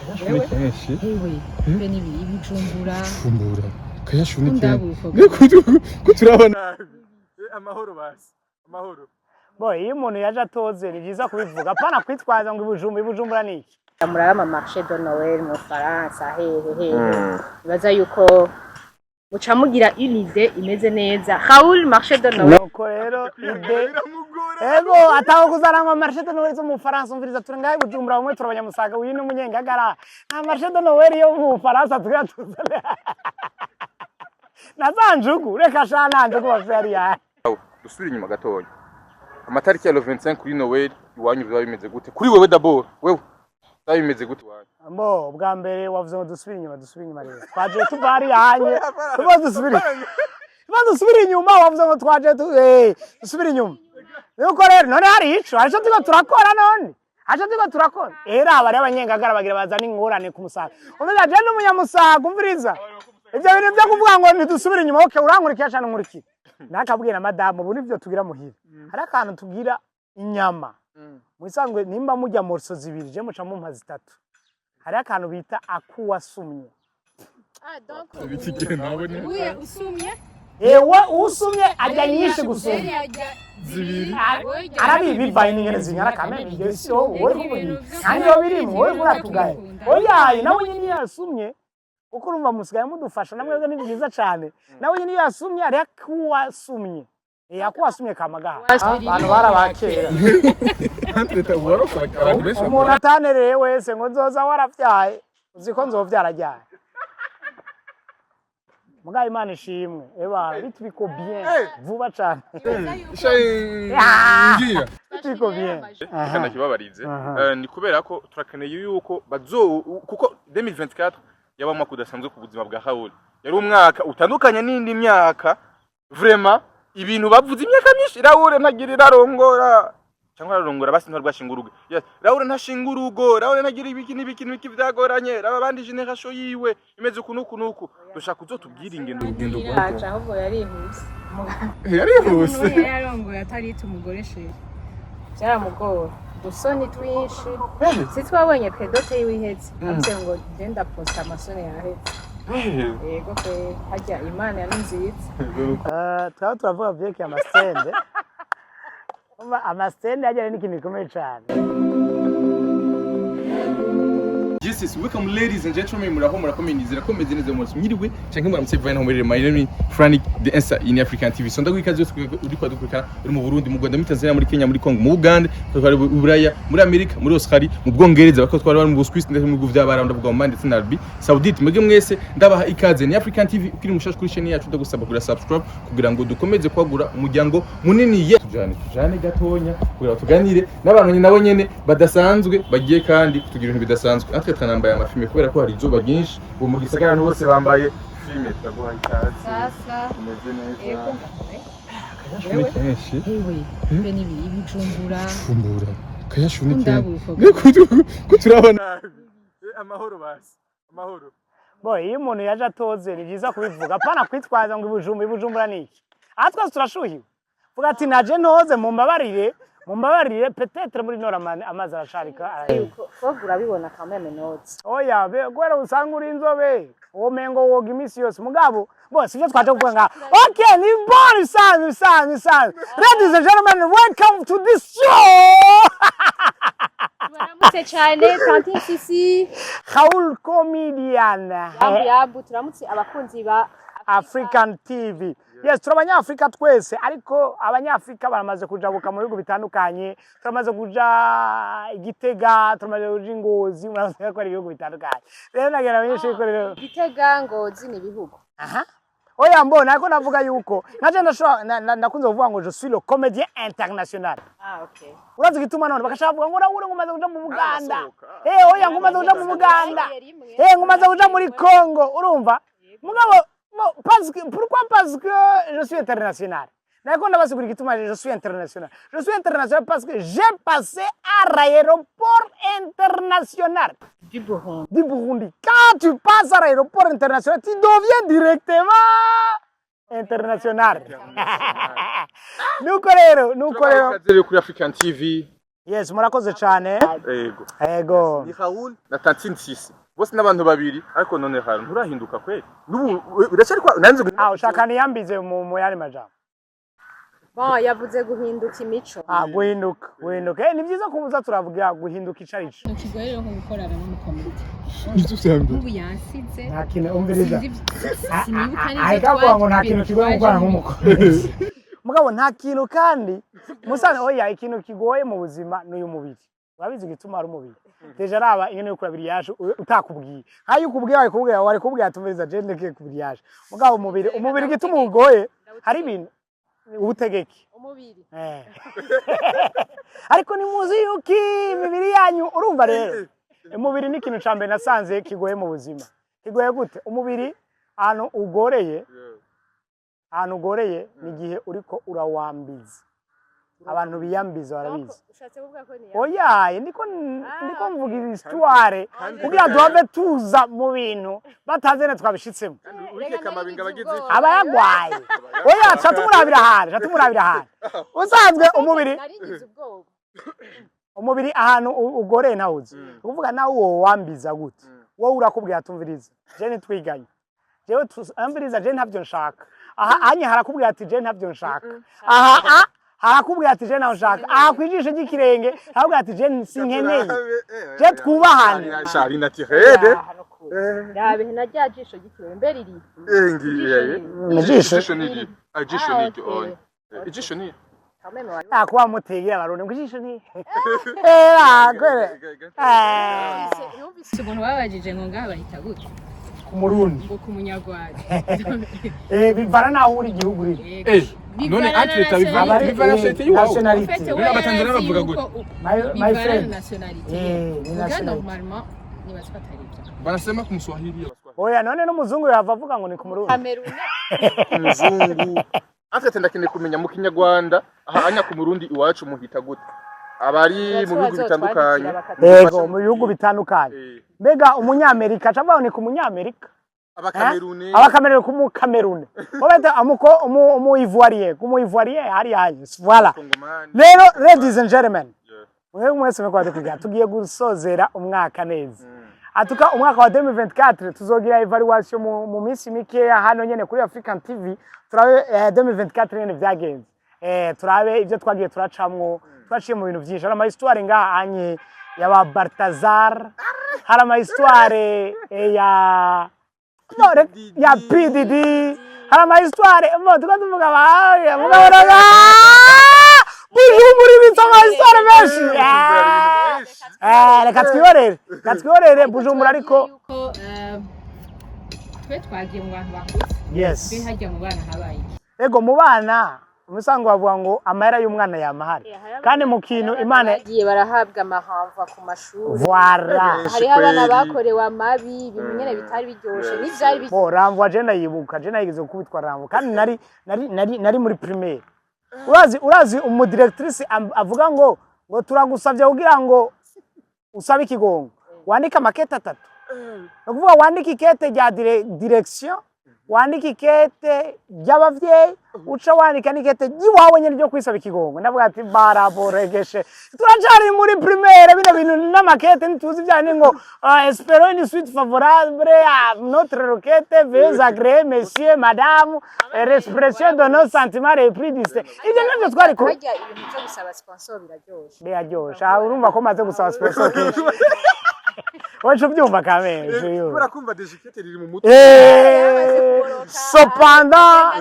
Kayashuni kenshi. Hewe, bene ibijumbura. Fumbura. Kayashuni kenshi. Kuturabana. Amahoro basi. Amahoro. Boy, iyo umuntu yaje atoze ni byiza kubivuga. Apana kwitwaza ngo ibujumbura ni iki. Muraba marché de Noël mu Faransa hehe. Baza yuko muca mugira une idée imeze neza. Raoul marché de Noël. Ko rero ide. Ego ataho kuzana ngo marché de Noël zo mu Faransa umviriza turi ngahe bujumbura bamwe turabanyamusaga wino munyengagara. Na marché de Noël yo mu Faransa tugira tuzane. Nazanjugu reka shana nje kubaferi ya. Dusubira inyuma gatoya. Amatariki ya 25 kuri Noël iwanyu biba bimeze gute? Kuri wewe d'abord, wewe. Tabi bimeze gute wanyu? Ambo bwa mbere wavuze ngo dusubira inyuma rero. Twaje tubari hanye. Tuba dusubira. Dusubira inyuma wavuze ngo twaje dusubira inyuma. Nuko rero none hari ico, aje tuba turakora none. Aje tuba turakora. Era abari abanyengagara bagira bazana ingorane ku musaga. Umeza je n'umunyamusaga umviriza. Ibyo bintu byo kuvuga ngo ntidusubira inyuma okay urankurikira cyane nkurikira. Nakabwira madamu ubu nivyo tugira muhira. Hari akantu tugira inyama. Mwisangwe nimba mujya morso zibiri je muca mu mpazi 3. Hari akantu bita akuwasumye. Donc Ibikigere nawe ne. uye usumye? Ewe usumye ajya nyinshi gusumye. Zibiri. Arabi bivaye n'ingene zinyara kamene ibyo si wowe kubiri. Nanyo birimo wowe kuratugaye. Oya nawe nyine yasumye. Uko urumva musigaye mudufasha namwe ni byiza cyane. Nawe nyine yasumye ari akuwasumye. Akuwasumye kamagaha. Abantu barabakera. Umuntu atanereye wese ngo nzoza warafyaye uziko nzovyara ryari. Mugaye Imana ishimwe eba bitubiko bien vuba cyane. Ngira. Bitubiko bien. Kana kibabarize. Ni kubera ko turakeneye yuko kuko 2024 yaba umwaka udasanzwe ku buzima bwa Raoul. Yari umwaka utandukanye n'indi myaka vraiment ibintu bavuze imyaka myinshi Raoul ntagirira arongora cyangwa arongora basi ntarwashingurugo. Yes, Raoul ntashingurugo, Raoul ntagira ibiki byagoranye, raba bandi generation yiwe imeze kunuku. Dushaka uzotubwira ingendo rugendo rwa. Acha ahubwo yarihuse. Yarihuse. Yarongoye atari tumugoresheye. Byaramugora. Dusoni twinshi. Sitwabonye pedote yiwihetse. Amse ngo genda posta amasoni yahetse. Yego pe hajya Imana yanunzitse. Turavuga vyeke amasende. Amasende ajya n'ikintu gikomeye cyane. Jesus, welcome ladies and gentlemen, murakomenizira ko meze neza umunsi mwiriwe cyangwa muramutse vana ho muri my name Frank the answer in African TV. So ndagwikaze uri kwa dukurikana uri mu Burundi, mu Rwanda, muri Tanzania, muri Kenya, muri Congo, mu Uganda, twari mu Buraya, muri Amerika, muri Australia, mu Bwongereza, bako twari mu Swiss ndetse mu bihugu by'abara ndavuga mu Mande na Arabie Saoudite. Mwege mwese ndabaha ikaze ni African TV ukiri mushaje kuri chaîne yacu ndagusaba kugura subscribe kugira ngo dukomeze kwagura umuryango munini ye tujane gatonya kugira tuganire n'abantu nabo nyene badasanzwe bagiye kandi kutugira ibintu bidasanzwe. Natwe twanambaye amafilme kubera ko hari izuba ryinshi ubu mu gisagara bose bambaye filme turaguha ikaze. Sasa umeze neza. Hewe kenshi. Hewe, bene ibijumbura. Fumbura. Kayashuni kenshi. Kuturabana. Amahoro basi. Amahoro. Boy, iyo umuntu yaje atoze ni byiza kubivuga. Apana kwitwaza ngo ibujumbura ni iki. Atwa turashuhiwe. Vuga ati naje ntoze mu mbabarire peut-être muri Noramane amazi arasharika Yuko fogura bibona kameme notes. Oya gwera usanga uri inzobe womengo woga imisi yose mugabo bose ivyo twaje kuvuga nga okay ni bon sana. Ladies and gentlemen, welcome to this show. Turamutse cyane Tanti Sisi Raoul comedian. Yabu turamutse abakunzi ba African TV. Yes, turabanyafrika twese ariko abanyafrika baramaze kujabuka mu bihugu bitandukanye. Turamaze kuja Igitega, turamaze kuja Ngozi, murazi ko ari ibihugu bitandukanye. Rero nagera abanyeshuri ko rero Igitega Ngozi ni bihugu. Aha. Oya mbona ariko navuga yuko naje ndakunze kuvuga ngo je suis le comédien international. Okay. Urazi gituma none bakashavuga ngo Raoul ngumaze kuja mu Buganda. Oya ngumaze kuja mu Buganda. Ngumaze kuja muri Congo, urumva? Mugabo parce que je suis international. Je suis international. Je suis international parce que j'ai passé à l'aéroport international Du Burundi. Quand tu passes à l'aéroport international, tu deviens directement international. Nous collons. Kuri African TV. Yes, murakoze cyane. Yego. Ni Raoul na Tantine Sisi. Bose n'abantu babiri ariko none hari nturahinduka kweli. Nubu urashari kwa nanze Ushaka niyambize mu yari majambo. Yavuze guhinduka imico. Guhinduka. Ni byiza kubuza turavuga guhinduka icarico. Ikigoye rero gukorana n'umukomite. Ubu yansize. Nta kintu umviriza. Sinibuka neza. Ariko ngo nta kintu kigoye gukorana nk'umukomite. Mugabo nta kintu kandi musane oya ikintu kigoye mu buzima n'uyu mubiri. Urabizi gituma ari umubiri. Deja araba ingene ukura biri yaje utakubwiye. Hayi ukubwiye wari kubwiye atumviriza je ndeke kubiri yaje. Mugabo umubiri gituma ugoye hari ibintu ubutegeke umubiri ariko ni muzi yuki imibiri yanyu urumva rero umubiri ni ikintu ca mbere nasanze kigoye mu buzima. Kigoye gute umubiri ahantu ugoreye ni igihe uriko urawambiza abantu biyambiza barabizi oya ndiko mvuga histoire kugira duhave tuza mu bintu batazene twabishitsemo abayagwaye oya catumurabira hane usanzwe umubiri ahantu ugoreye ntawuzi kuvuga nawe uwo wambiza gute wowe urakubwiye atumviriza je nitwiganye jewe ambiriza je ntavyo nshaka anye harakubwiye ati je ntavyo nshaka harakubwiye ati je naho nshaka kwijisho ry'ikirenge harakubwiye ati je sinkeneye je twubahane shari naturelle ndabe ntajya jisho ry'ikirenge mbere iri ijisho ni kuba mutegera abarundi ngo ijisho ni yumvise umuntu babajije ngo ngaha bahita gute ku murundi ngo ku munyarwanda bivana naho uri igihugu riri none atleta biva nationalité y'uwawe n'abatanzania bavuga gute my friend normalement ni basfatariza banasema ku Mswahili oya none n'umuzungu yava avuga ngo ni ku murundi Cameroon umuzungu atleta ndakene kumenya mu Kinyarwanda anya ku Murundi iwacu muhita gute abari mu bihugu bitandukanye yego mu bihugu bitandukanye mbega umunyamerika cyabaho ni ku munyamerika abakamerune ku mukamerune bobeta umu ivoirien hari yaje voilà rero ladies and gentlemen mwe mwese mekwaje kugira tugiye gusozera umwaka neza atuka umwaka wa 2024 tuzogira evaluation mu minsi mikeya hano nyene kuri African TV turabe 2024 nyene vyagenze turabe ivyo twagiye turacamwo twaciye mu bintu byinshi hari ama histoire ngaha anye ya Baltazar hari ama histoire ya PDD hari ama histoire tukavuga baye mugabaraga muri bitama histoire menshi reka twihorere Bujumbura ariko twe twagiye mu bantu bakuze yes bihajya mu bana habaye ego mu bana umusango bavuga ngo amahera y'umwana yamahari kandi mu kintu Imana yagiye barahabwa amahamva ku mashuri voilà hari abana bakorewe amabi bimenyene bitari biryoshe n'ivyari ramvo agenda yibuka agenda yigeze kubitwa ramvo kandi nari muri primaire urazi umudirectrice avuga ngo turagusavye kugira ngo usabe ikigongo wandika makete 3 ukuvuga wandika ikete rya direction wandika ikete ry'abavyeyi uca wandika n'ikete giwawe nyene ryo kwisaba ikigongo ndavuga ati baraboregeshe turacari muri primaire bino bintu n'amakete nituzi byane ngo espérons une suite favorable à notre requête veuillez agréer monsieur madame l'expression de nos sentiments repris d'ici ivyo navyo twari ko hajya ibintu byo gusaba sponsor biraryoshe urumva ko maze gusaba sponsor kenshi wacu byumva kamenje yo barakumva dejikete riri mu mutwe sopanda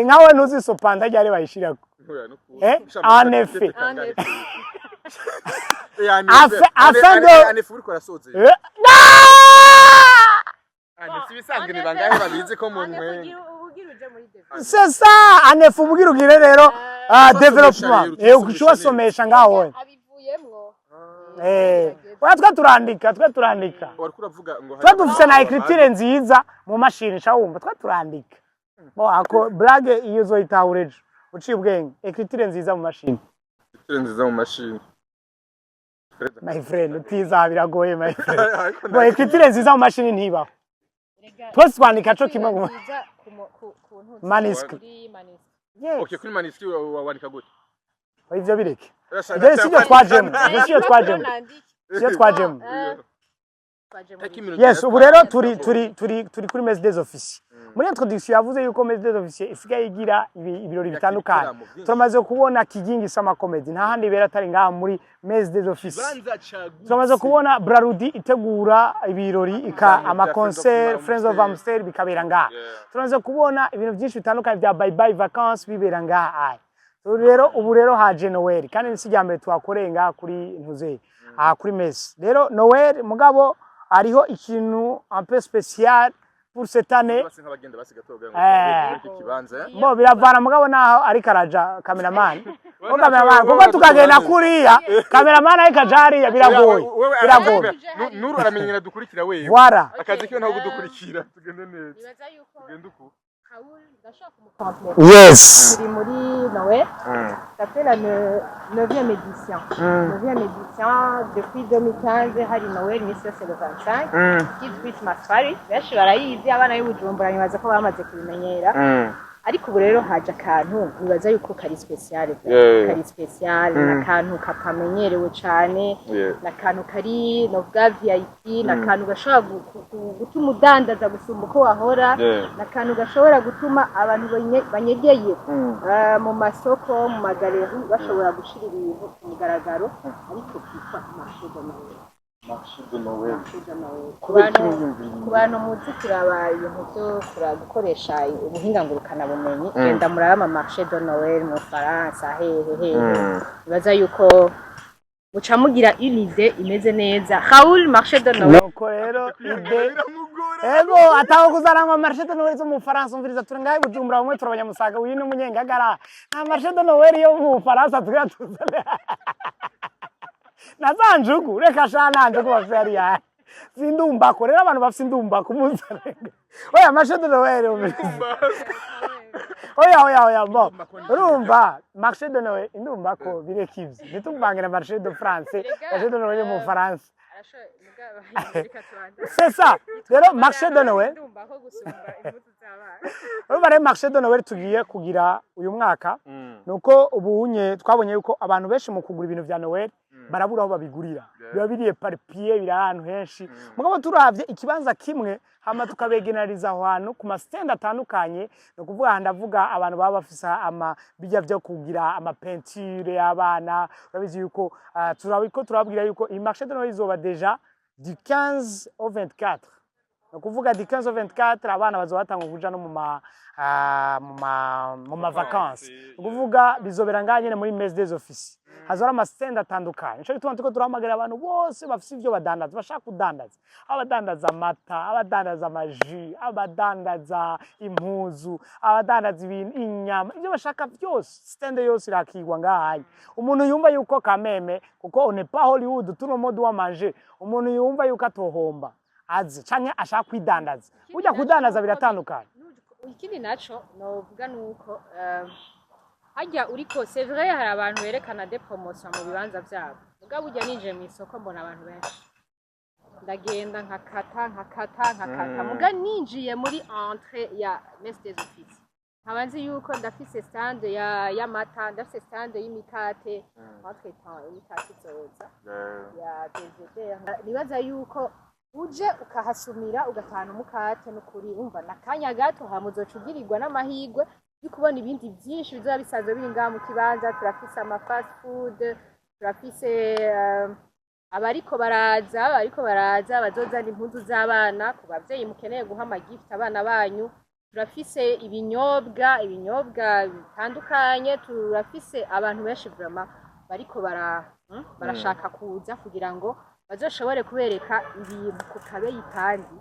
nkawe ntuzi sopanda ryari bayishirako en effet afin de c'est ça en effet ubugira ugire rero development ukushobasomesha ngaho twaturandika dufise na écriture nziza mu mashini shawumva twaturandika ako blague iyo uzoyitahureje uciye ubwenge écriture nziza mu mashini my friend utiza biragoye my friend ngo écriture nziza mu mashini ntibaho twese twandika cyo kimwe mu manuscript okay kuri manuscript wandika gute ivyo bireke Ibyo si byo twajemo, ibyo si byo twajemo, si byo twajemo. Yes, ubu rero turi kuri Messe des Officiers. Muri introduction yavuze yuko Messe des Officiers isigaye igira ibirori bitandukanye. Turamaze kubona Kigingi Sama Comedy nta handi bera atari ngaha muri Messe des Officiers. Turamaze kubona Brarudi itegura ibirori ama concert Friends of Amstel bikabera ngaha. Turamaze kubona ibintu byinshi bitandukanye bya bye bye vacances bibera ngaha. Rero ubu rero haje Noël kandi nisijyambere twakoreye ngaha kuri ntuze kuri Messe. Rero Noël mugabo Hariho ikintu un peu spécial pour cette année. Bo biravana mugabo naho ari karaja cameraman. O cameraman kuko tukagenda kuriya cameraman ari kajari biragoye. Biragoye. Nuru aramenyera dukurikira wewe. Voilà. Akazi kiyo ntago dukurikira tugende neza. Tugende uko. Yes. C'est muri Noël. Ça fait la 9e édition. 9e édition depuis 2015 hari Noël Mission c'est le 25. Kids Christmas Party. Benshi barayizi abana y'Ubujumbura nibaza ko bamaze kubimenyera. Ariko ubu rero haje akantu nibaza yuko kari special. Kari special nakantu katamenyerewe cyane. Nakantu kari no bwa VIP nakantu gashobora gutuma udandaza gusumba uko wahora. Nakantu gashobora gutuma abantu banyegeye mu masoko mu magaleri bashobora gushira ibintu ku mugaragaro ariko kitwa marché de Noël. Ku bantu muzi kuraba ibintu byo gukoresha ubuhinga ngurukana bumenyi genda muraba marché de Noël mu Faransa hehe bibaza yuko muca mugira unide imeze neza. Raoul marché de Noël nuko rero ide ego ataho kuzana ngo marché de Noël zo mu Faransa umviriza turi ngahe Bujumbura bamwe turabanyamusaga uyu ni umunyengagara na marché de Noël yo mu Faransa tugatuzana nazanjugu reka shana njugu bafariya zindumba ko rero abantu bafite indumba kumuzarega oya marché de Noël oya bo urumva marché de Noël indumba ko birekivye nituvangira marché de France marché de Noël mu Faransa c'est ça rero marché de Noël urumva marché de Noël tugiye kugira uyu mwaka nuko ubunye twabonye yuko abantu benshi mu kugura ibintu vya Noël barabura aho babigurira biba biriye par pied biri ahantu henshi mugabo turavye ikibanza kimwe hama tukabegenariza aho hantu ku stand atandukanye no kuvuga ndavuga abantu baba bafisa bijya byo kugira peinture y'abana urabizi yuko turabwira yuko iyi marché de Noël izoba deja du 15 au 24 no kuvuga du 15 au 24 abana bazobatanga kuja no mu vacances kuvuga bizobera nganye muri Messe des Officiers hazora stand atandukanye nico gituma tuko turamagara abantu bose bafite ibyo badandaza bashaka kudandaza abadandaza amata abadandaza amaji abadandaza impuzu abadandaza ibintu inyama ibyo bashaka byose stand yose irakigwa ngahaye umuntu yumva yuko kameme kuko on n'est pas Hollywood tout le monde doit manger umuntu yumva yuko atohomba azi canke ashaka kwidandaza ujya kudandaza biratandukanye ikindi naco novuga nuko hajya uriko c'est vrai hari abantu berekana des promotions mu bibanza byabo mugabo ujya ninje mu isoko mbona abantu benshi ndagenda nkakata muga ninjiye muri entrée ya Messe des Officiers nkabanzi yuko ndafise stand ya mata ndafise stand y'imikate entre temps imikate zoza ya dessert nibaza yuko uje ukahasumira ugatana umukate n'ukuri umva nakanya gato hamuzocugirirwa n'amahigwe kubona ibindi byinshi bizoba bisazo biri ngaha mu kibanza turafise ama fast food turafise abariko baraza bazozana impundu z'abana ku bavyeyi mukeneye guha amagift abana banyu turafise ibinyobwa bitandukanye turafise abantu benshi vraiment bariko barashaka kuza kugira ngo bazoshobore kubereka ibintu ku kabeyi kandi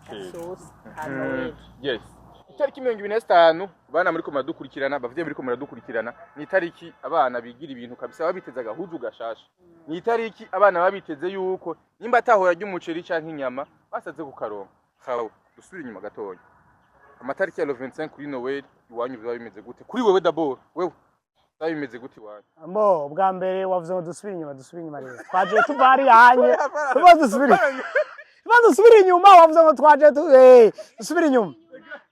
gasose kandi yes itariki 25 bana muri ko muradukurikirana bavye muri ko muradukurikirana ni itariki abana bigira ibintu kabisa babiteza gahuzu gashasha ni itariki abana babiteze yuko nimba atahora ry'umuceri canke inyama basaze ku karonka hawo dusubira inyuma gatoya amatariki ya 25 kuri Noël iwanyu biba bimeze gute kuri wewe d'abord wewe bimeze gute iwanyu ambo bwa mbere wavuze ngo dusubira inyuma rero twaje tubari hanye tuba dusubira inyuma wavuze ngo twaje dusubira inyuma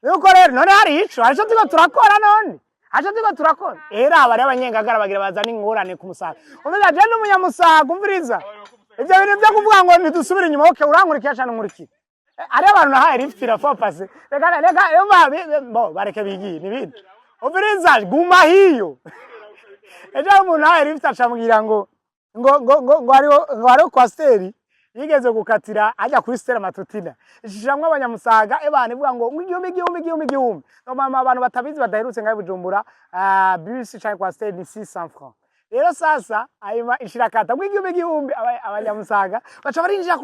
nuko rero none hari ico tuba turakora none acha tuko turakora era abari abanyengagara bagira bazana ingorane ku musaga umeza je n'umunyamusaga umviriza ibyo bintu byo kuvuga ngo ntidusubire inyuma okay urankurikira cyane nkurikira ari abantu nahaye riftira fopase reka bo bareke bigiye nibindi umviriza guma hiyo ejo umuntu nahaye riftira camubwira ngo hariho kwasteri yigeze gukatira ajya kuri stera matutina ishishamwe abanyamusaga ebane ivuga ngo igihumbi no mama abantu batabizi badaherutse ngaye Bujumbura bisi cyane kwasteri ni 600 francs rero sasa ayima ishirakata igihumbi abanyamusaga baca barinjira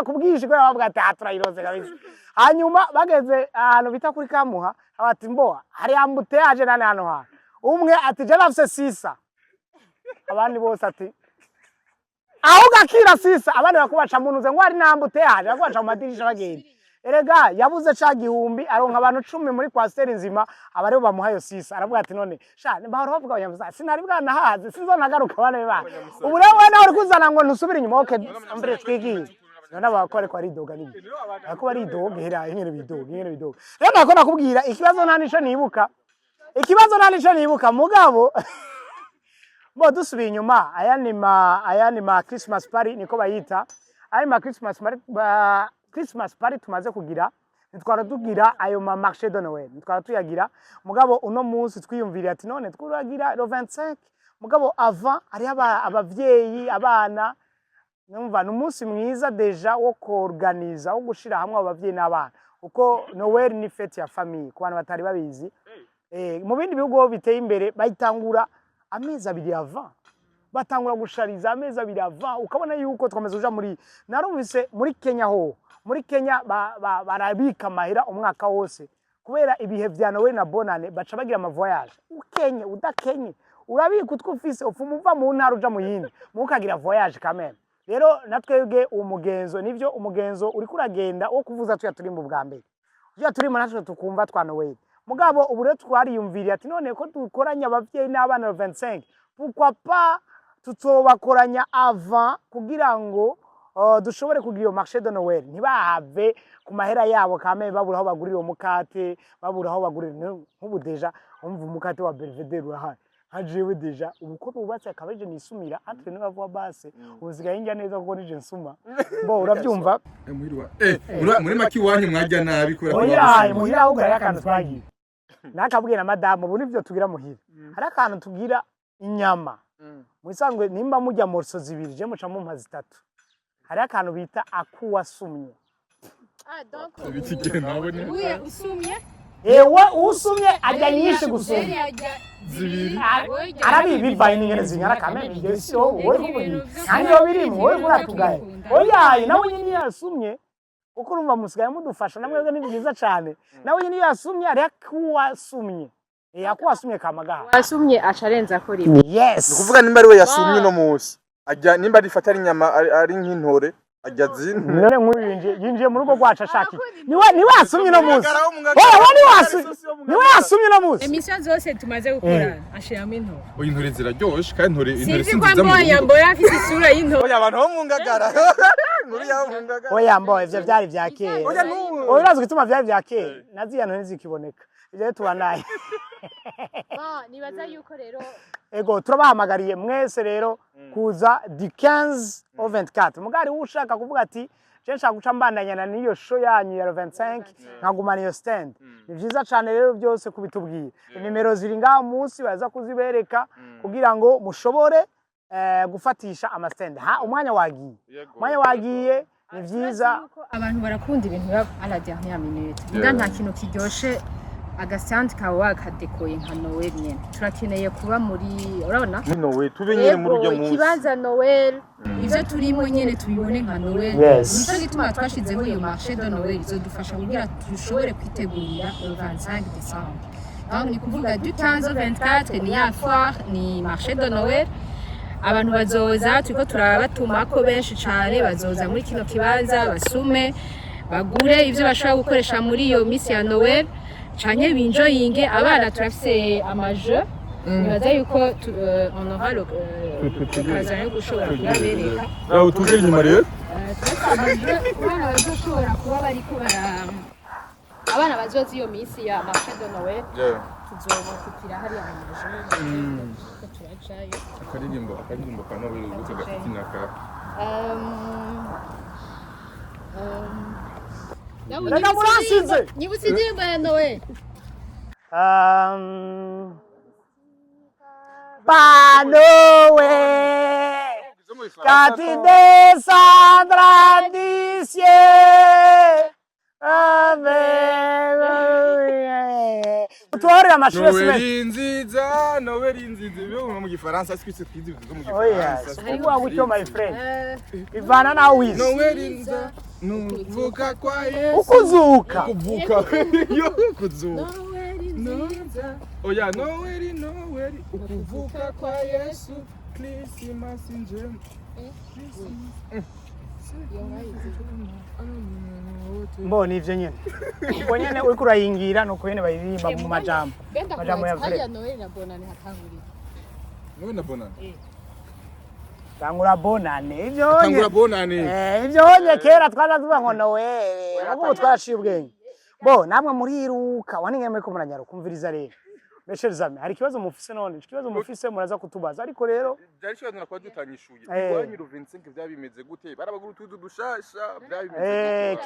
kubwishi ko bavuga ati aturayirose kabisa hanyuma bageze ahantu bita kuri Kamuha abati mboa hari ambute aje nane hano ha umwe ati je nafise 600 abandi bose ati aho gakira sisa abandi bakubaca munuze ngo ari nambute yaje bakubaca mu madirisha bagenda erega yabuze ca gihumbi aronka abantu 10 muri kwasteri nzima abari bamuhayo sisa aravuga ati none sha bahora bavuga abanyamusaga sinari bwana haze sinzonagaruka bane ba ubu rero wewe nawe kuzana ngo ntusubire inyuma oke ambere twigiye none abakore ko ari doga nibi ako bari doga hera ingene bidoga rero nako nakubwira ikibazo nta nico nibuka mugabo bo dusubiye inyuma aya ni ma Christmas party niko bayita aya ma Christmas party tumaze kugira nitwara tugira ayo ma marché de Noël nitwara tuyagira mugabo uno munsi twiyumvira ati none twuragira le 25 mugabo avant ari abavyeyi abana numva numunsi mwiza deja wo koorganiza wo gushira hamwe abavyeyi n'abana uko Noël ni fête ya famille ku bantu batari babizi mu bindi bihugu biteye imbere bayitangura amezi abiri ava batangura gushariza amezi abiri ava ukabona yuko twamaze uja muri narumvise muri Kenya barabika mahera umwaka wose kubera ibihe vya Noel na bonane baca bagira ama voyage ukenye udakenye urabika utwufise ufumuva mu ntara uja mu yindi mukagira voyage kameme rero natwebwe umugenzo nivyo umugenzo uri kuragenda wo kuvuza turi mu bwa mbere uja turi mu natwe tukumva twa Noel mugabo ubu rero twariyumviriye ati none ko dukoranya abavyeyi n'abana 25 pourquoi pas tuzobakoranya avant kugira ngo dushobore kugira iyo marché de Noël ntibahave ku mahera yabo kame babura aho bagurira umukate babura aho bagurira nk'ubu deja umva umukate wa Belvedere urahaye hajewe deja ubuko bubatse akabeje nisumira entre nous avoir base uzigaye njya neza kuko nije nsuma bo urabyumva Muhira muri maki wanyu mwajya nabi kora Muhira ahubwo ari akantu twagiye nakabwiye na madame ubu nivyo tugira Muhira hari akantu tugira inyama mwisangwe nimba mujya morso zibiri je muca mu mpazi 3 hari akantu bita akuwasumye donc uye usumye ewe usumye ajya nyinshi gusumya zibiri arabi bivaye n'ingene zinyara kameme ibyo si wowe kubuye ntanyo birimo wowe kuratugaye oya nawe nyine yasumye uko urumva musigaye mudufasha namwe ni byiza cyane nawe nyine yasumye ari akuwasumye akuwasumye kamagaha wasumye acarenza ko rimwe yes ukuvuga nimba ari we yasumye no munsi ajya nimba rifata ari nyama ari nk'intore ajya zindi none yinjiye mu rugo rwacu ashaki niwe yasumye no munsi niwe yasumye no munsi emission zose tumaze gukora ashiramo intore intore ziraryoshe kandi intore sinzi kwa mboya mboya afite isura y'intore oya abantu bo mu ngagara nkuru yaho mu ngagara oya mboya ivyo byari bya kera oya urazi gituma byari bya kera naziya ntone zikiboneka ivyo tubanaye nibaza yuko rero ego turabahamagariye mwese rero kuza du 15 au 24 mugari ushaka kuvuga ati je nshaka guca mbandanyana niyo show yanyu ya 25 nkagumana iyo stand ni byiza cyane rero byose kubitubwiye nimero ziri ngaho munsi baza kuzibereka kugira ngo mushobore gufatisha ama stand umwanya wagiye ni byiza abantu barakunda ibintu biba à la dernière minute nta kintu kiryoshe agastand kawe wakadekoye nka Noel nyene turakeneye kuba muri urabona ni Noel tube nyene muri ryo munsi kibanza Noel ivyo turimo nyene tubibone nka Noel nico gituma twashizeho iyo marché de Noel izodufasha kugira dushobore kwitegurira le 25 décembre donc ni kuvuga du 15 au 24 ni ya foire ni marché de Noel abantu bazoza turiko turabatumako benshi cyane bazoza muri kino kibanza basume bagure ivyo bashobora gukoresha muri iyo misi ya Noel Chanye binjoyinge abana turafise amaje nibaza yuko on aura l'occasion yo gushobora kubereka aho tuje inyuma rero abana bazoshobora kuba bari kubara abana bazozi iyo misi ya marché de Noël tuzobakupira hariya mu mujyi ko turajayo akaririmbo ka Noel gute gafite naka Reka muransize. Nyibutse indirimbo ya Noel. Pa Noel, quand tu descendras du ciel, utware amashuri nziza Noel nziza byo mu gifaransa twise twize bivuga mu gifaransa ubwo gutyo my friend ivana na wiz Noel nziza nuvuka kwa Yesu ukuzuka yo kuzuka oya Noel ukuvuka kwa Yesu Christmas njema mbona ivyo nyene ubwo nyene uri kurayingira no kwene bayiririmba mu majambo ya Hariya Noel na Bonane hatangurira. Noel na Bonane tangura bonane ivyo tangura bonane ivyo nye kera twaza tuvuga ngo Noel ahubwo twarashiye ubwenge bo namwe muriruka waningeme ko muranyaruka kumviriza rero Beshezame hari kibazo mufise none ikibazo mufise muraza kutubaza ariko rero byari cyo nakwa dutanyishuye ubwanyu 25 byabimeze gute barabaguru tudu dushasha byabimeze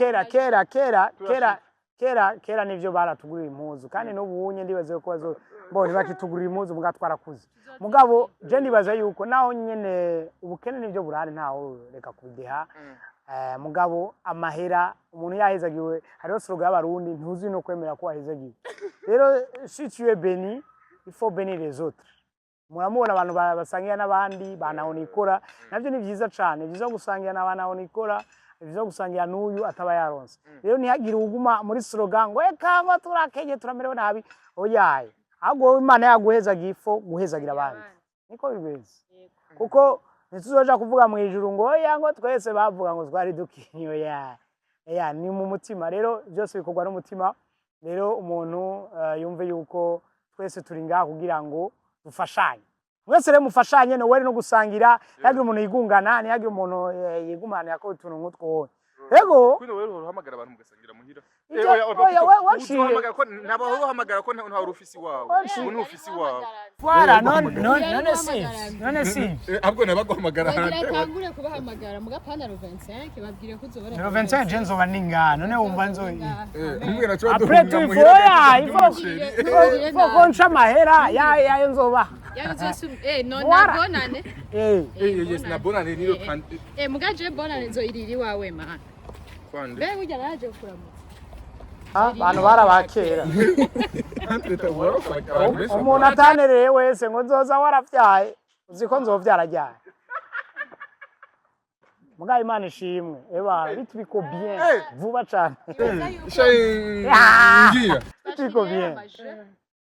kera nivyo baratugurira impuzu kandi n'ubunye ndibaze ko bazo mbone bakitugurira impuzu mugatwara kuzi mugabo je ndibaza yuko naho nyene ubukene nivyo burari ntaho reka kubideha mugabo amahera umuntu yahezagiwe hariho slogan y'abarundi ntuzi no kwemera ko wahezagiwe rero si tu es béni il faut bénir les autres muramubona abantu basangiye n'abandi banahonikora navyo ni vyiza cyane byiza gusangira n'abanahonikora byiza gusangira n'uyu ataba yaronse rero ntihagire uguma muri slogan ngo eka ngo turakenye turamerewe nabi oyaye ahubwo Imana yaguhezagiye ifo guhezagira abandi niko bibeze kuko nituzoja kuvuga mu ijuru ngo oya ngo twese bavuga ngo twari dukinyo ya ni mu mutima rero byose bikorwa n'umutima rero umuntu yumve yuko twese turi ngaha kugira ngo dufashanye mwese rero mufashanye no wari no gusangira yagira umuntu yigungana ni yagira umuntu yigumana yakora utuntu nk'utwo Ego kwino wewe uhamagara abantu mugasangira muhira waciye ko nabo uhamagara ko nta urufisi wawe umuntu ufisi wawe Voilà none si ahubwo nabaguhamagara hanze bakangure kubahamagara mugapana 25 babwire ko uzobora 25 jenzo baninga none wumva nzo kumbwira cyo après tu il faut qu'on chama hera ya nzoba nona bonane yes na bonane niro mugaje bonane nzo iriri wawe mana kwande be ujya naje kuramutsa abantu barabakera umuntu atanereye wese ngo nzoza warafyaye uziko nzovyara ryari mugaye Imana ishimwe eba bitubiko bien vuba cyane ngiya bitubiko bien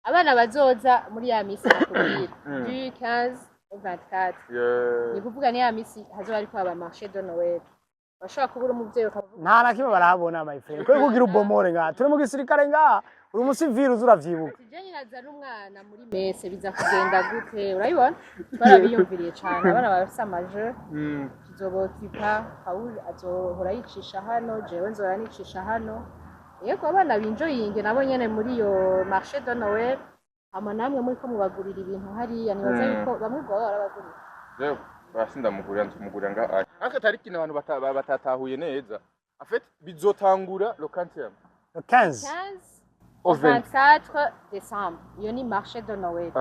abana bazoza muri ya misi bakubwira du 15 au 24 ni kuvuga ni ya misi hazoba ariko aba marché de Noël bashaka kubura umuvyeyi ukavuga nta nakimwe barabona my friend kwe kugira ubomore nga turi mu gisirikare nga uri umusivili uzuravyibuka Jenny nazana umwana muri mese biza kugenda gute urayibona barabiyumviriye cyane abana basamaje tuzobokipa Raoul azohora yicisha hano jewe nzora nicisha hano yego abana binjoyinge nabo nyene muri yo marché de Noël ama namwe muri ko mubagurira ibintu hariya nibaza yuko bamwe bwo barabagurira rero basinda mugurira nga aka tariki n'abantu batatahuye neza en fait bizotangura le 15 le 15 au 24 décembre iyo ni marché de Noël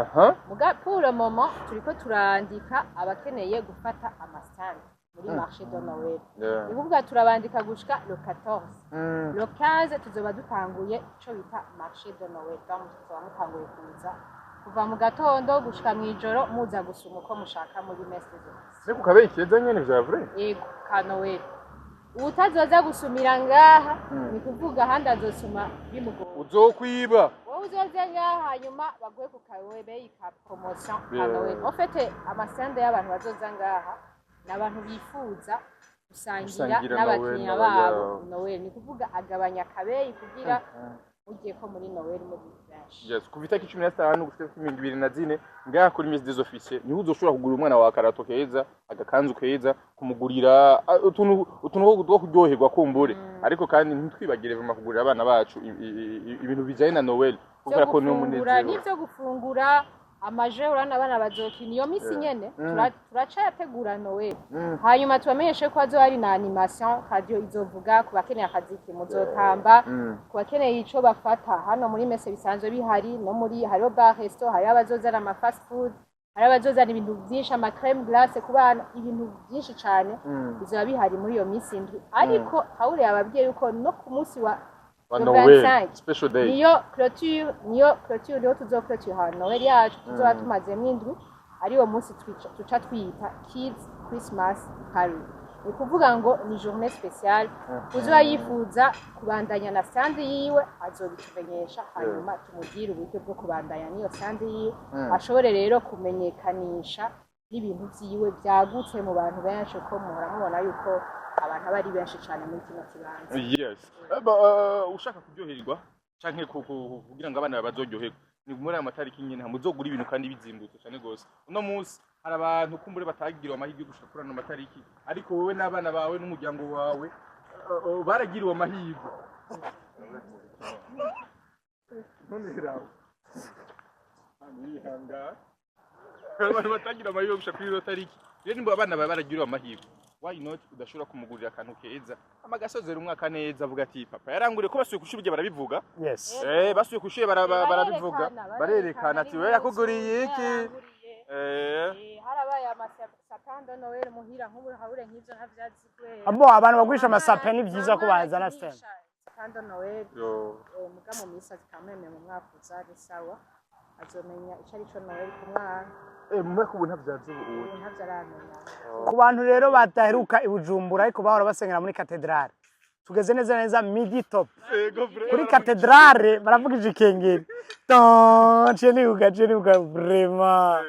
muga pour le moment turiko turandika abakeneye gufata amastand muri marché de Noël ivuga turabandika gushika le 14 le 15 tuzoba dutanguye ico bita marché de Noël donc tuzoba mutanguye kuza kuva mu gatondo gushika mwijoro muza gusuma uko mushaka muri messe se kukabe ikeza nyene vya vrai yego ka Noël utazoza gusumira ngaha ni kuvuga handi azosuma bimugoye uzokwiba wowe uzoze ngaha hanyuma baguhe ku kawebe ka promotion ka Noël en fait amasende y'abantu bazoza ngaha n'abantu bifuza gusangira n'abakiriya babo Noël ni kuvuga agabanya akabeyi kugira ugiye ko muri Noël muri benshi yes kuvita ki 15 gushika 2024 ngaha kuri mise des officiers ni uzoshobora kugura umwana wa karato keza agakanzu keza kumugurira utuntu two kuryoherwa kumbure ariko kandi ntitwibagire vuma kugurira abana bacu ibintu bijanye na Noël kubera ko ni umunezero n'ibyo gufungura amaje urana abana bazokina iyo misi nyene turaca yategura Noel hanyuma tubamenyeshe ko hazo hari na animation radio izovuga ku bakeneye akaziki muzotamba ku bakeneye ico bafata hano muri mese bisanzwe bihari no muri hariho bar resto hari abazozana ama fast food hari abazozana ibintu byinshi ama crème glace ku bana ibintu byinshi cyane bizoba bihari muri iyo misi ndwi ariko Raoul yababwiye yuko no ku munsi wa Noël special day niyo clôture niyo tuzoclôture Noël yacu tuzoba tumaze mwindwi ari wo munsi tuca twita Kids Christmas Carol ni kuvuga ngo ni journée spéciale uzoba yifuza kubandanya na stand yiwe azobitumenyesha hanyuma tumubwire uburyo bwo kubandanya niyo stand yiwe ashobore rero kumenyekanisha n'ibintu vyiwe byagutse mu bantu benshi ko muhora mubona yuko abantu bari benshi cyane muri kino kibanza. Yes. Ushaka kuryoherwa canke kugira ngo abana bazoryoherwa ni muri amatariki nyene hamuzogura ibintu kandi bizimbutse cyane gose. Uno munsi hari abantu kumbure batagiriwe amahirwe gushakura no matariki ariko wowe n'abana bawe n'umuryango wawe baragiriwe amahirwe. Muhira. Amihanga. Abantu batagira amahirwe gushakura iyo tariki. Rero nimba abana bawe baragiriwe amahirwe. Why not udashobora kumugurira akantu keza amagasozera umwaka neza avuga ati papa yaranguriye ko basuye kushubye barabivuga yes basuye kushuye barabivuga barerekana ati we yakuguriye iki harabaye amasapando Noel muhira nk'ubu Raoul nk'ivyo ntavyazigwe abantu bagwisha amasape ni byiza ko bazana stand sapando Noel muga mu misa zikameme mu mwaka uzari sawa azomenya icari cyo Noel ku mwana mwe kubu ntavyaze ubu ku bantu rero bataheruka ibujumbura ariko bahora basengera muri katedrale tugeze neza midi top kuri katedrale baravugije ikengeri ceni uga vraiment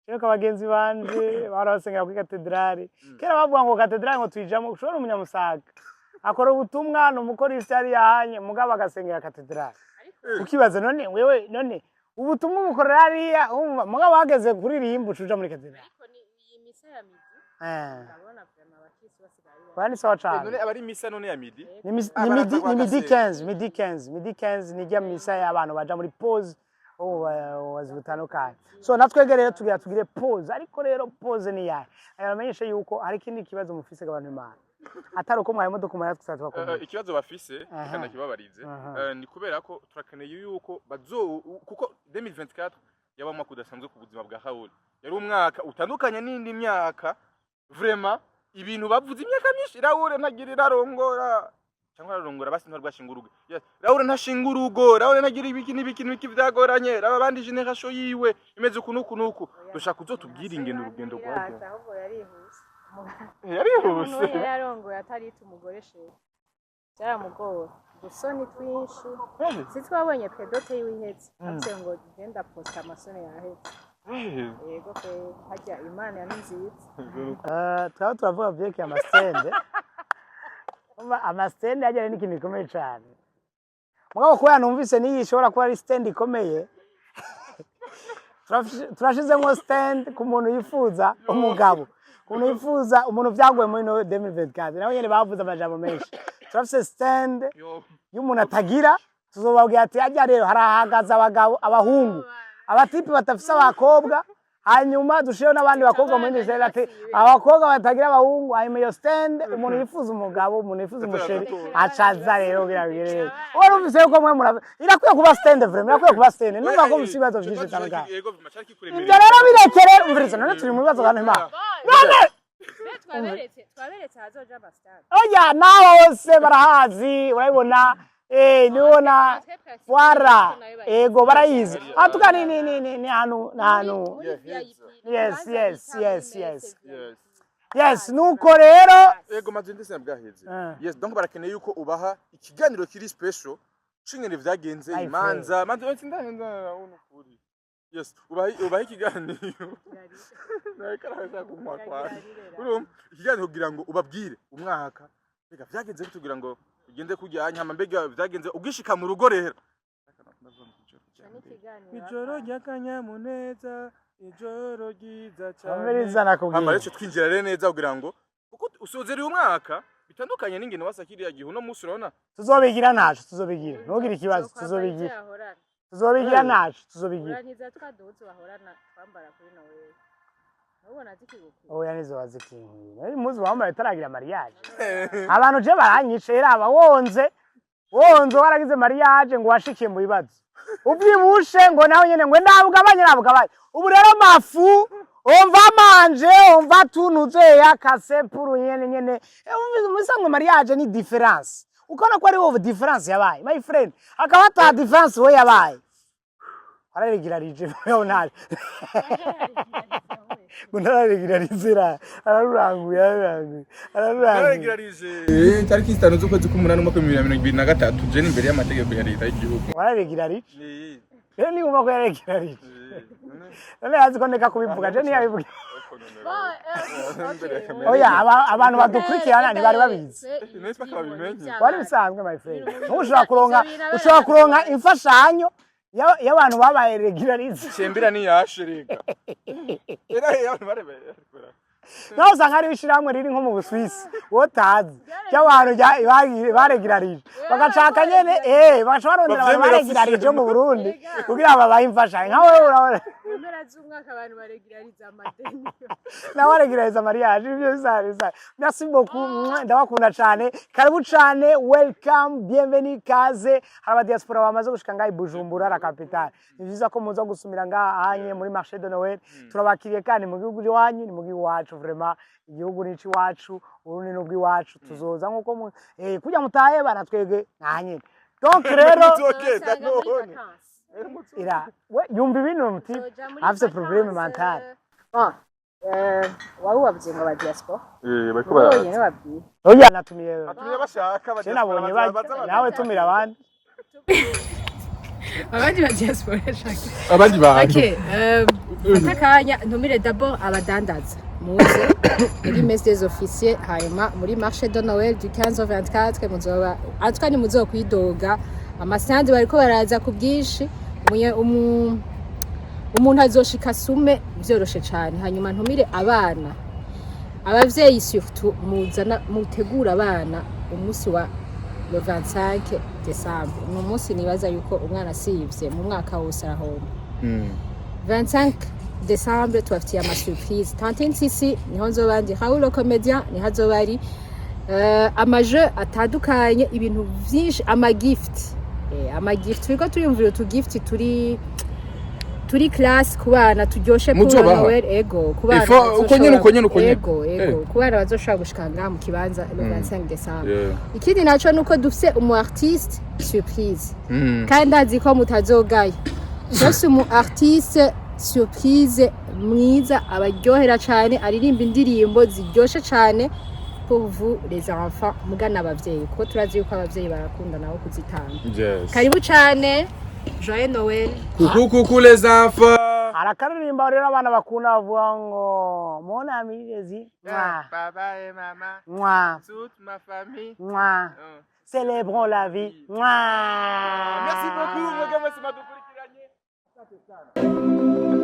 rero abagenzi banje bahora basengera kuri katedrale kera bavuga ngo katedrale ngo twijamo ushobora umunyamusaga akora ubutumwa no mukorisi yari yahanye mugabo agasengera katedrale ukibaza none wewe none ubutumwa bukorera hariya mugabo bageze kuri rimbu cuja muri katedrale ariko ni iyi misa ya midi ndabona vraiment abakisi basigaye kwani sawa cyane none abari misa none ya midi ni midi 15 ni jya misa y'abantu baja muri pause wazibutandukanye so natwegereye tugire pause ariko rero pause ni yahe ayamenyesha yuko hari kindi kibazo mufise abantu imana atari uko mwaye imodoka umara twatwa ko ikibazo bafise kandi kibabarize ni kubera ko turakeneye yuko kuko 2024 yaba umwaka udasanzwe ku buzima bwa Raoul yari umwaka utandukanye n'indi myaka vraiment ibintu bavuze imyaka myinshi Raoul ntagirira arongora cyangwa arongora basi ntarwashingurugo Raoul ntashingurugo Raoul ntagira ibiki vyagoranye raba bandi generation yiwe imeze kunuku dushaka uzotubwira ingene urugendo rwaje ahubwo yarihuse yarihuse yarongoye atarita umugore shehe byaramugora dusoni twinshi sitwabonye pedote y'ihetse afite ngo genda posta amasoni yahetse yego pe hajya imana yanizitse turavuga vyeke amasende ajyanye n'ikintu gikomeye cyane mugabo ko yanumvise niyi ishobora kuba ari stand ikomeye turashizemo stand ku muntu yifuza umugabo umuntu yifuza umuntu vyaguye muri 2024 nawe nyene bavuze amajambo menshi turafise stand y'umuntu atagira tuzobabwira ati ajya rero harahagaza abagabo abahungu abatipi batafise abakobwa hanyuma dushireho n'abandi bakobwa muri Israel ati abakobwa batagira abahungu hanyuma iyo stand umuntu yifuza umugabo umuntu yifuza umusheri acaza rero birabirere wari ufise yuko mwe murava irakwiye kuba stand vraiment irakwiye kuba stand numva ko musibazo vyinshi cyane ga ibyo rero birekere umviriza none turi mu bibazo kandi imana none twaberetse hazoja abastade oya naho bose barahazi urabibona niona wara ego barayizi atuka ni hanu yes nuko rero ego mazinde sinabwaheze yes donc barakeneye yuko ubaha ikiganiro kiri special cingene vyagenze imanza manze ndahenda unukuri yes ubaha ikiganiro nakaraza kumwa kwa ikiganiro kugira ngo ubabwire umwaka reka vyagenze kugira ngo ugende kujyanya mbega vyagenze ugishika mu rugo rero ijoro ryakanyamuneza ijoro ryiza cyane amarecho twinjira rero neza kugira ngo kuko usozera uyu mwaka bitandukanye n'ingene wasakiriya gihe no musi urabona tuzobigira ntacu tuzobigira ntugire ikibazo tuzobigira tuzobigira nacu tuzobigira urangiza twaduze bahorana twambara kuri Noel ubona zikigufi oya nizo wazikingiye ari muzi wambaye taragira mariage abantu je baranyicira aba wonze waragize mariage ngo washikiye mu bibazo ubyibushe ngo nawe nyene ngo ndabugabanye ubu rero mafu umva manje umva tunuze yakase puru nyene musango mariage ni difference ukona ko ari wowe difference yabaye my friend akaba ta difference we yabaye araregirarije yo naje Gunararegirarizira araruranguye tariki 5 z'ukwezi k'umunani umwaka wa 2023 je ni imbere y'amategeko ya leta y'igihugu wararegirarije ni umva ko yaregirarije none yazi ko ndeka kubivuga je ni yabivuga oya abantu badukurikirana ntibari babizi wari bisanzwe my friend ushobora kuronka imfashanyo y'abantu babaye regularize shembira ni yashirika era y'abantu barebera naho usanga ari bishiramwe riri nko mu Busuwisi wotazi cy'abantu baregirarije bagashaka nyene bagashobora rondera abantu baregirarije mu Burundi kugira babaye imfashanyo nkawe urabona mpera z'umwaka abantu baregirariza amadeni nawe baregirariza mariage ibyo bizarisa merci beaucoup ndabakunda cyane karibu cyane welcome bienvenue kaze haraba diaspora bamaze gushika ngaho Bujumbura la capitale ni byiza ko muza gusumira ngaha hanye muri marché de Noël turabakiriye kandi mu gihugu iwanyu ni mu gihugu wacu vraiment igihugu ni iwacu urundi n'ubwi wacu tuzoza nkuko kujya mutahe bana twege nanye donc rero ira yumva ibintu muti afite problème mentale wari wavuze ngo abadiaspora bariko bara oya natumiye bashaka nabonye nawe tumira abandi abandi badiaspora shaka abandi bantu atakanya ntumire d'abord abadandaza muze muri messe des officiers hanyuma muri marché de Noël du 15 au 24 muzoba atwa ni muzokwidoga amasandi bariko baraza ku bwinshi umuntu azoshika sume byoroshe cyane hanyuma ntumire abana abavyeyi surtout muzana mutegura abana umunsi wa le 25 décembre ni umunsi nibaza yuko umwana asivye mu mwaka wose arahomba 25 décembre tubafitiye ama surprise tantine sisi niho nzobandi Raoul comédien niho azobari amaje atandukanye ibintu byinshi ama gift turiko tuyumvira tu gift turi class kubana turyoshe ku Noel ego kubana uko nyene ego kubana bazoshaka gushikanga mu kibanza le 25 décembre ikindi naco nuko dufise umu artiste surprise kandi azi ko mutazogaye cyose umu artiste surprise mwiza abaryohera cyane aririmba indirimbo ziryoshe cyane pour vous les enfants mugana abavyeyi kuko turazi yuko abavyeyi barakunda nawo kuzitanga karibu cyane Joyeux Noël. Coucou les enfants. Arakaririmba rero abana bakunda bavuga ngo mon ami Jésus. Papa et maman. Moi. Toute ma famille. Moi. Célébrons la vie. Merci beaucoup. Mwega mwese madukurikiranye. Asante sana.